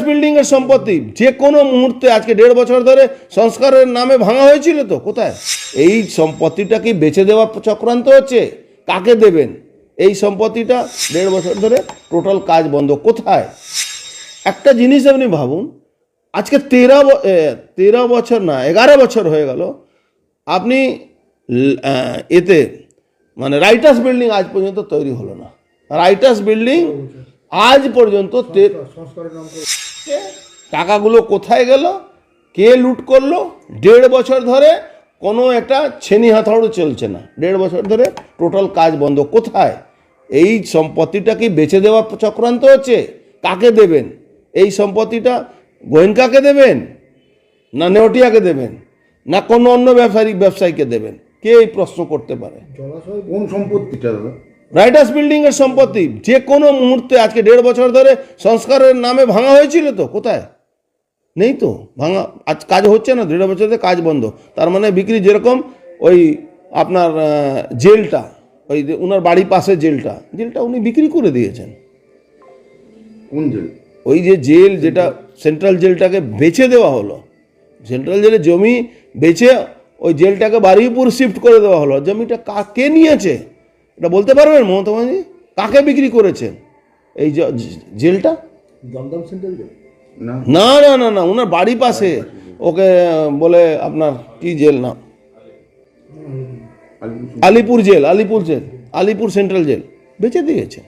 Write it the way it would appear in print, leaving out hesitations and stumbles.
Building এর সম্পত্তি যে কোনো মুহূর্তে আজকে 1.5 বছর ধরে সংস্কারের নামে ভাঙা হয়েছিল তো কোথায়? এই সম্পত্তিটা কি বেচে দেওয়ার চক্রান্ত হচ্ছে? কাকে দেবেন? এই সম্পত্তিটা 1.5 বছর ধরে টোটাল কাজ বন্ধ। কোথায়? একটা জিনিস আপনি ভাবুন, আজকে 13 বছর না 11 বছর হয়ে গেল আপনি এতে মানে রাইটার্স বিল্ডিং আজ পর্যন্ত তৈরি হলো না। রাইটার্স বিল্ডিং আজ পর্যন্ত টাকাগুলো কোথায় গেল, কে লুট করলো? 1.5 বছর ধরে কোনো একটা ছেনি হাতাড়ও চলছে না। 1.5 বছর ধরে টোটাল কাজ বন্ধ। কোথায়? এই সম্পত্তিটা কি বেচে দেওয়ার চক্রান্ত হচ্ছে? কাকে দেবেন এই সম্পত্তিটা? গোয়েঙ্কাকে দেবেন, না নেওটিয়াকে দেবেন, না কোনো অন্য ব্যবসায়ীকে দেবেন? কে এই প্রশ্ন করতে পারে? কোন সম্পত্তিটা? রাইটার্স বিল্ডিং এর সম্পত্তি যে কোনো মুহূর্তে আজকে 1.5 বছর ধরে সংস্কারের নামে ভাঙা হয়েছিল তো কোথায়? নেই তো, ভাঙা। আজ কাজ হচ্ছে না, 1.5 বছর ধরে কাজ বন্ধ। তার মানে বিক্রি, যেরকম ওই আপনার জেলটা, ওই ওনার বাড়ির পাশে জেলটা উনি বিক্রি করে দিয়েছেন। কোন জেল? ওই যে জেল, যেটা সেন্ট্রাল জেলটাকে বেচে দেওয়া হলো, সেন্ট্রাল জেলে জমি বেচে ওই জেলটাকে বারুইপুর শিফট করে দেওয়া হলো। জমিটা কে নিয়েছে এটা বলতে পারবেন মমতা ব্যানার্জি? কাকে বিক্রি করেছেন এই জেলটা? Dumdum central jail? না না না না, ওনার বাড়ি পাশে, ওকে বলে আপনার কি জেল না, আলিপুর সেন্ট্রাল জেল বেচে দিয়েছে।